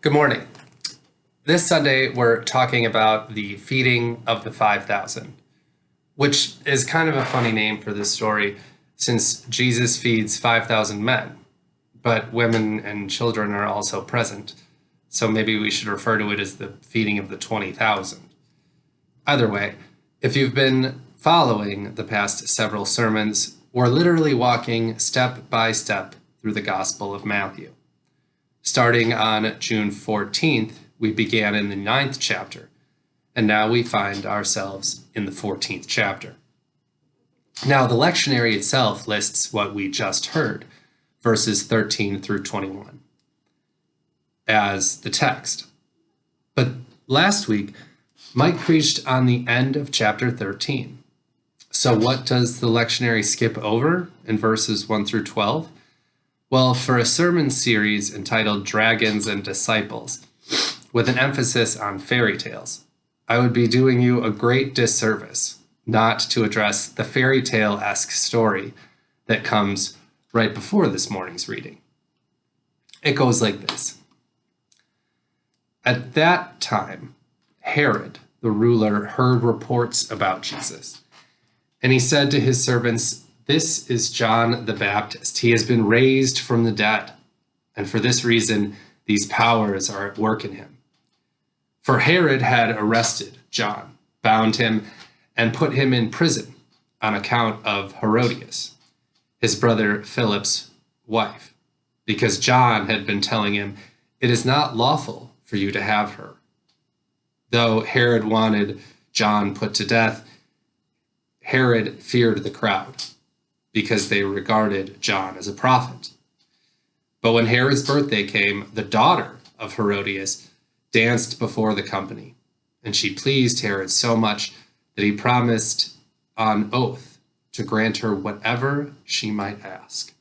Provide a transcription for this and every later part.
Good morning. This Sunday, we're talking about the feeding of the 5,000, which is kind of a funny name for this story since Jesus feeds 5,000 men, but women and children are also present. So maybe we should refer to it as the feeding of the 20,000. Either way, if you've been following the past several sermons, we're literally walking step by step through the Gospel of Matthew. Starting on June 14th, we began in the 9th chapter, and now we find ourselves in the 14th chapter. Now, the lectionary itself lists what we just heard, verses 13 through 21, as the text. But last week, Mike preached on the end of chapter 13. So what does the lectionary skip over in verses 1 through 12? Well, for a sermon series entitled Dragons and Disciples, with an emphasis on fairy tales, I would be doing you a great disservice not to address the fairy tale-esque story that comes right before this morning's reading. It goes like this. At that time, Herod, the ruler, heard reports about Jesus, and he said to his servants, "This is John the Baptist. He has been raised from the dead, and for this reason, these powers are at work in him." For Herod had arrested John, bound him, and put him in prison on account of Herodias, his brother Philip's wife, because John had been telling him, "It is not lawful for you to have her." Though Herod wanted John put to death, Herod feared the crowd, because they regarded John as a prophet. But when Herod's birthday came, the daughter of Herodias danced before the company, and she pleased Herod so much that he promised on oath to grant her whatever she might ask.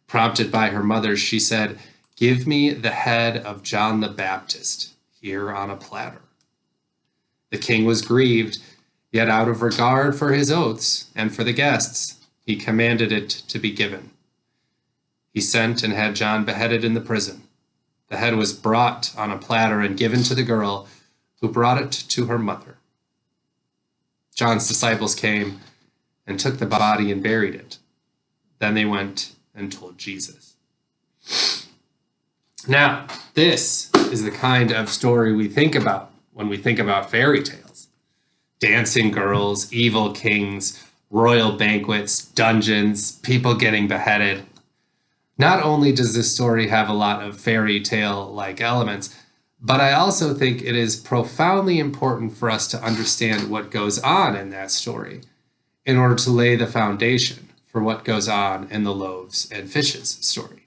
Prompted by her mother, she said, "Give me the head of John the Baptist here on a platter." The king was grieved, yet out of regard for his oaths and for the guests, he commanded it to be given. He sent and had John beheaded in the prison. The head was brought on a platter and given to the girl, who brought it to her mother. John's disciples came and took the body and buried it. Then they went and told Jesus. Now, this is the kind of story we think about when we think about fairy tales. Dancing girls, evil kings, royal banquets, dungeons, people getting beheaded. Not only does this story have a lot of fairy tale-like elements, but I also think it is profoundly important for us to understand what goes on in that story in order to lay the foundation for what goes on in the loaves and fishes story.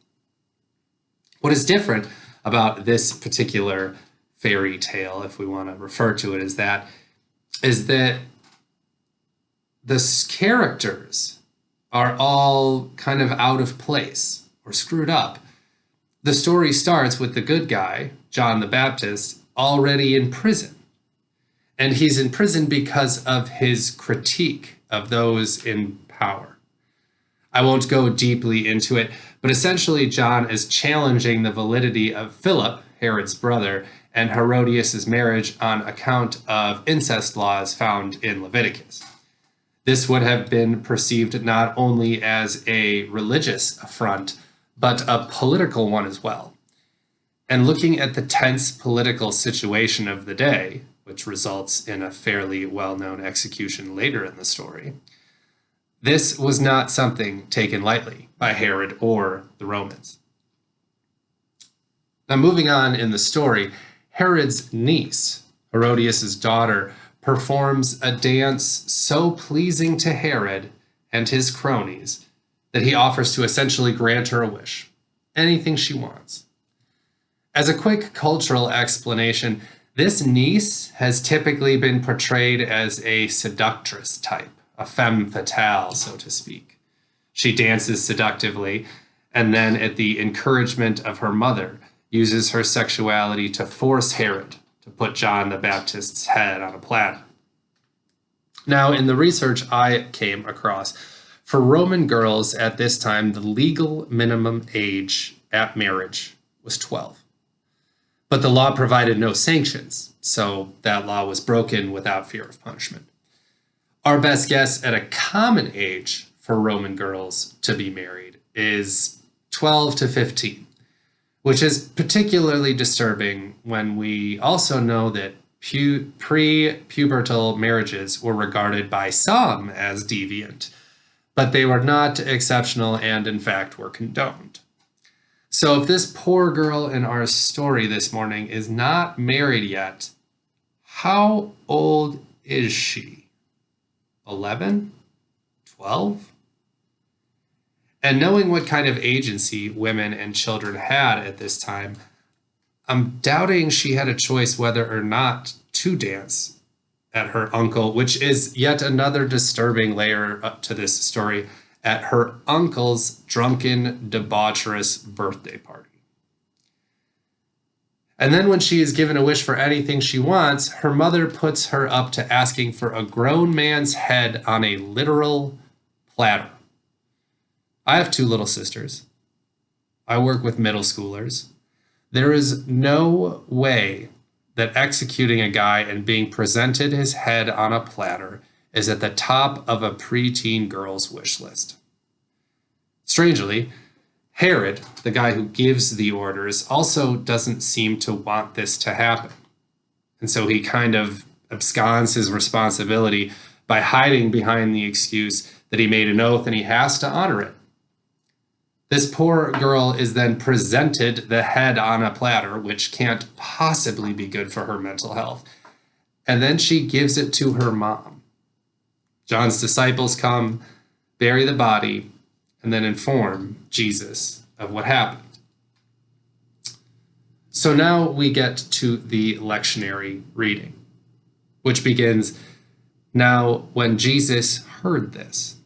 What is different about this particular fairy tale, if we want to refer to it as that, is that the characters are all kind of out of place or screwed up. The story starts with the good guy, John the Baptist, already in prison. And he's in prison because of his critique of those in power. I won't go deeply into it, but essentially John is challenging the validity of Philip, Herod's brother, and Herodias' marriage on account of incest laws found in Leviticus. This would have been perceived not only as a religious affront, but a political one as well. And looking at the tense political situation of the day, which results in a fairly well-known execution later in the story, this was not something taken lightly by Herod or the Romans. Now, moving on in the story, Herod's niece, Herodias' daughter, performs a dance so pleasing to Herod and his cronies that he offers to essentially grant her a wish, anything she wants. As a quick cultural explanation, this niece has typically been portrayed as a seductress type, a femme fatale, so to speak. She dances seductively, and then at the encouragement of her mother, uses her sexuality to force Herod to put John the Baptist's head on a platter. Now, in the research I came across, for Roman girls at this time, the legal minimum age at marriage was 12. But the law provided no sanctions, so that law was broken without fear of punishment. Our best guess at a common age for Roman girls to be married is 12 to 15, which is particularly disturbing when we also know that pre-pubertal marriages were regarded by some as deviant, but they were not exceptional and in fact were condoned. So if this poor girl in our story this morning is not married yet, how old is she? 11? 12? And knowing what kind of agency women and children had at this time, I'm doubting she had a choice whether or not to dance at her uncle, which is yet another disturbing layer up to this story, at her uncle's drunken, debaucherous birthday party. And then when she is given a wish for anything she wants, her mother puts her up to asking for a grown man's head on a literal platter. I have 2 little sisters. I work with middle schoolers. There is no way that executing a guy and being presented his head on a platter is at the top of a preteen girl's wish list. Strangely, Herod, the guy who gives the orders, also doesn't seem to want this to happen. And so he kind of absconds his responsibility by hiding behind the excuse that he made an oath and he has to honor it. This poor girl is then presented the head on a platter, which can't possibly be good for her mental health. And then she gives it to her mom. John's disciples come, bury the body, and then inform Jesus of what happened. So now we get to the lectionary reading, which begins, "Now when Jesus heard this."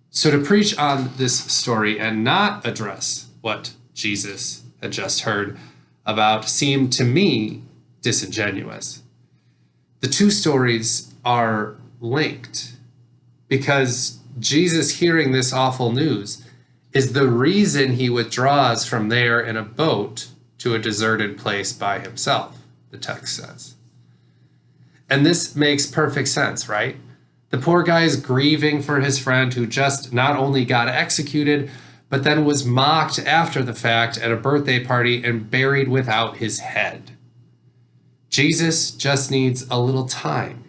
So to preach on this story and not address what Jesus had just heard about seemed to me disingenuous. The 2 stories are linked because Jesus hearing this awful news is the reason he withdraws from there in a boat to a deserted place by himself, the text says. And this makes perfect sense, right? The poor guy is grieving for his friend who just not only got executed, but then was mocked after the fact at a birthday party and buried without his head. Jesus just needs a little time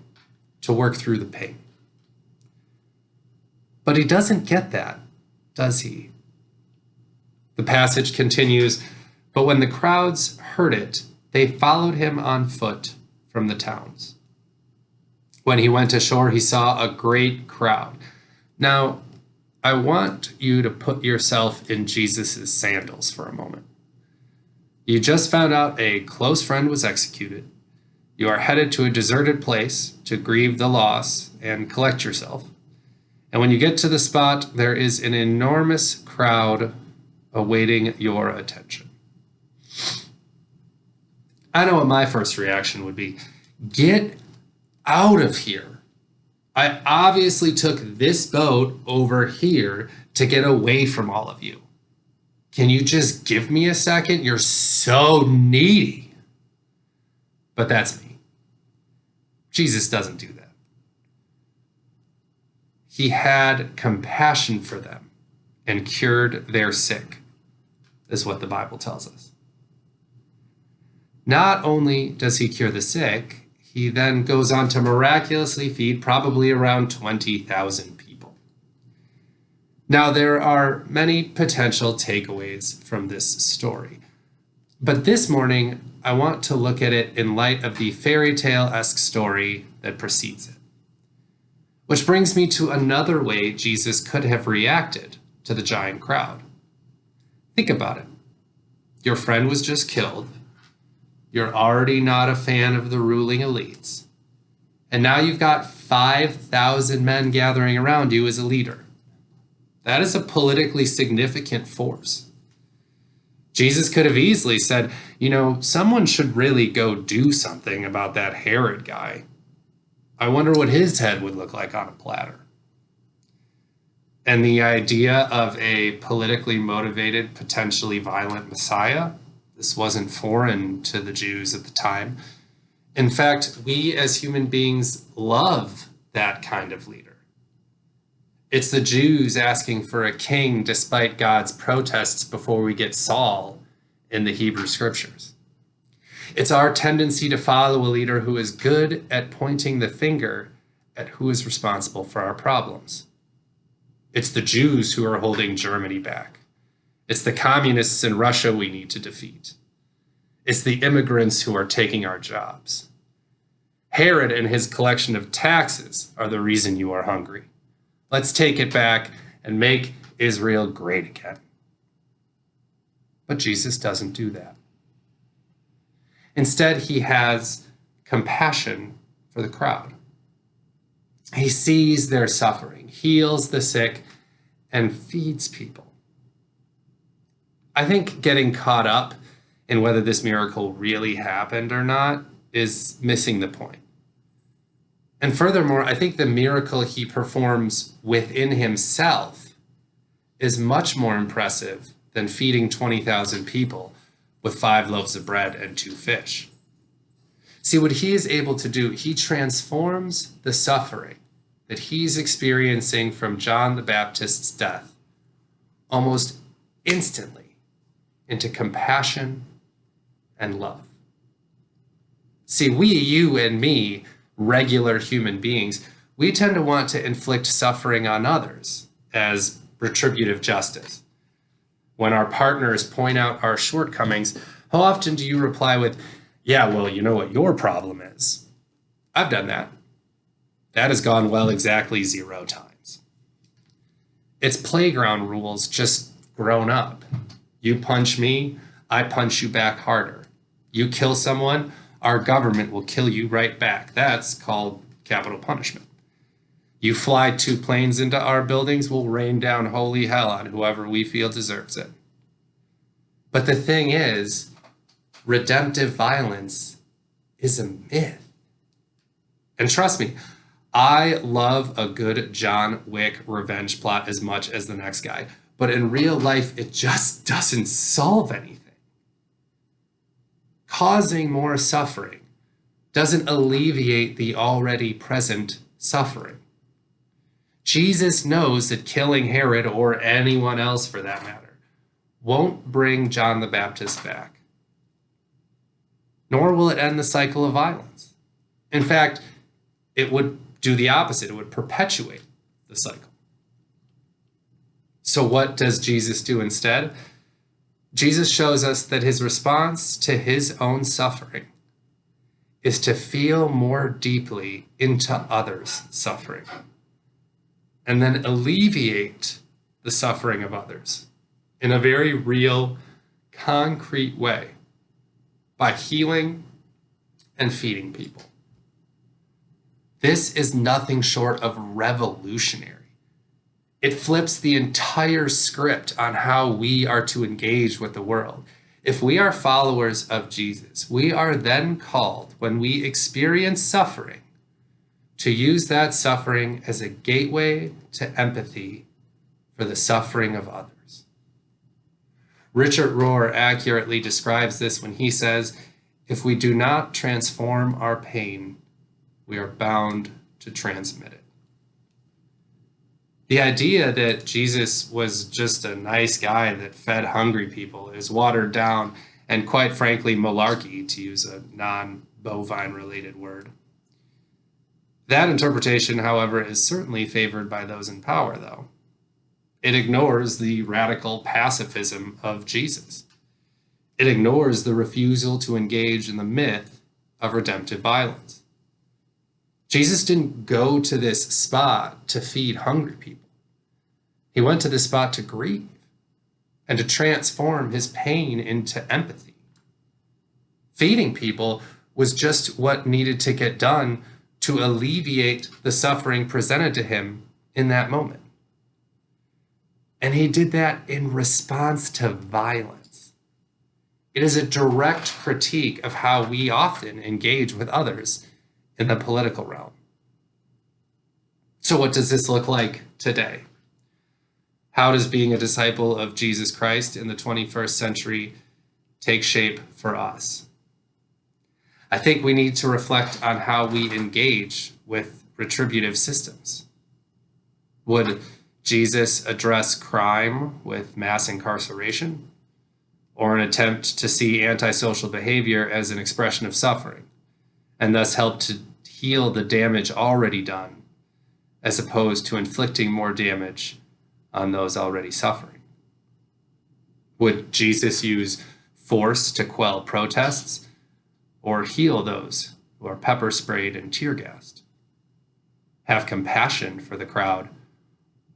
to work through the pain. But he doesn't get that, does he? The passage continues, "But when the crowds heard it, they followed him on foot from the towns. When he went ashore, he saw a great crowd." Now, I want you to put yourself in Jesus' sandals for a moment. You just found out a close friend was executed. You are headed to a deserted place to grieve the loss and collect yourself. And when you get to the spot, there is an enormous crowd awaiting your attention. I know what my first reaction would be. Get out of here. I obviously took this boat over here to get away from all of you. Can you just give me a second? You're so needy. But that's me. Jesus doesn't do that. He had compassion for them and cured their sick, is what the Bible tells us. Not only does he cure the sick, he then goes on to miraculously feed probably around 20,000 people. Now, there are many potential takeaways from this story, but this morning, I want to look at it in light of the fairy tale-esque story that precedes it. Which brings me to another way Jesus could have reacted to the giant crowd. Think about it. Your friend was just killed. You're already not a fan of the ruling elites. And now you've got 5,000 men gathering around you as a leader. That is a politically significant force. Jesus could have easily said, someone should really go do something about that Herod guy. I wonder what his head would look like on a platter. And the idea of a politically motivated, potentially violent Messiah This wasn't foreign to the Jews at the time. In fact, we as human beings love that kind of leader. It's the Jews asking for a king despite God's protests before we get Saul in the Hebrew scriptures. It's our tendency to follow a leader who is good at pointing the finger at who is responsible for our problems. It's the Jews who are holding Germany back. It's the communists in Russia we need to defeat. It's the immigrants who are taking our jobs. Herod and his collection of taxes are the reason you are hungry. Let's take it back and make Israel great again. But Jesus doesn't do that. Instead, he has compassion for the crowd. He sees their suffering, heals the sick, and feeds people. I think getting caught up in whether this miracle really happened or not is missing the point. And furthermore, I think the miracle he performs within himself is much more impressive than feeding 20,000 people with 5 loaves of bread and 2 fish. See, what he is able to do, he transforms the suffering that he's experiencing from John the Baptist's death almost instantly into compassion and love. See, we, you and me, regular human beings, we tend to want to inflict suffering on others as retributive justice. When our partners point out our shortcomings, how often do you reply with, "Yeah, well, you know what your problem is"? I've done that. That has gone well exactly 0 times. It's playground rules just grown up. You punch me, I punch you back harder. You kill someone, our government will kill you right back. That's called capital punishment. You fly 2 planes into our buildings, we'll rain down holy hell on whoever we feel deserves it. But the thing is, redemptive violence is a myth. And trust me, I love a good John Wick revenge plot as much as the next guy. But in real life, it just doesn't solve anything. Causing more suffering doesn't alleviate the already present suffering. Jesus knows that killing Herod, or anyone else for that matter, won't bring John the Baptist back. Nor will it end the cycle of violence. In fact, it would do the opposite. It would perpetuate the cycle. So what does Jesus do instead? Jesus shows us that his response to his own suffering is to feel more deeply into others' suffering and then alleviate the suffering of others in a very real, concrete way by healing and feeding people. This is nothing short of revolutionary. It flips the entire script on how we are to engage with the world. If we are followers of Jesus, we are then called, when we experience suffering, to use that suffering as a gateway to empathy for the suffering of others. Richard Rohr accurately describes this when he says, "If we do not transform our pain, we are bound to transmit it." The idea that Jesus was just a nice guy that fed hungry people is watered down and, quite frankly, malarkey, to use a non-bovine related word. That interpretation, however, is certainly favored by those in power, though. It ignores the radical pacifism of Jesus. It ignores the refusal to engage in the myth of redemptive violence. Jesus didn't go to this spot to feed hungry people. He went to this spot to grieve and to transform his pain into empathy. Feeding people was just what needed to get done to alleviate the suffering presented to him in that moment. And he did that in response to violence. It is a direct critique of how we often engage with others in the political realm. So what does this look like today? How does being a disciple of Jesus Christ in the 21st century take shape for us. I think we need to reflect on how we engage with retributive systems. Would Jesus address crime with mass incarceration, or an attempt to see antisocial behavior as an expression of suffering, and thus help to heal the damage already done, as opposed to inflicting more damage on those already suffering? Would Jesus use force to quell protests, or heal those who are pepper sprayed and tear gassed? Have compassion for the crowd,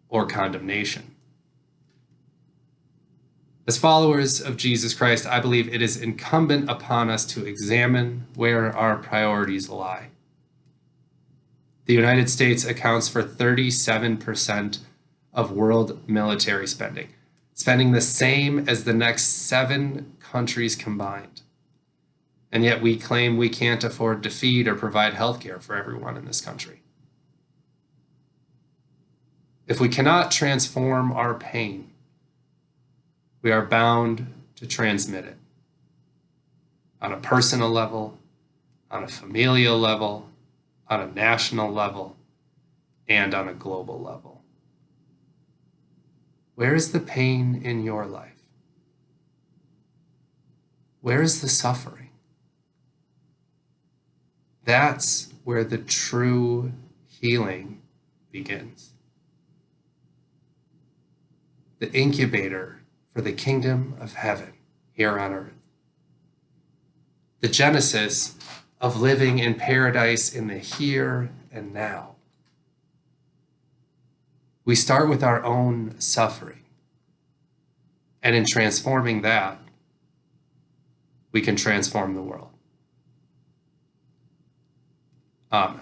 or condemnation? As followers of Jesus Christ, I believe it is incumbent upon us to examine where our priorities lie. The United States accounts for 37% of world military spending, spending the same as the next 7 countries combined. And yet we claim we can't afford to feed or provide health care for everyone in this country. If we cannot transform our pain, we are bound to transmit it on a personal level, on a familial level, on a national level, and on a global level. Where is the pain in your life? Where is the suffering? That's where the true healing begins. The incubator for the kingdom of heaven here on earth. The genesis of living in paradise in the here and now. We start with our own suffering, and in transforming that, we can transform the world. Amen.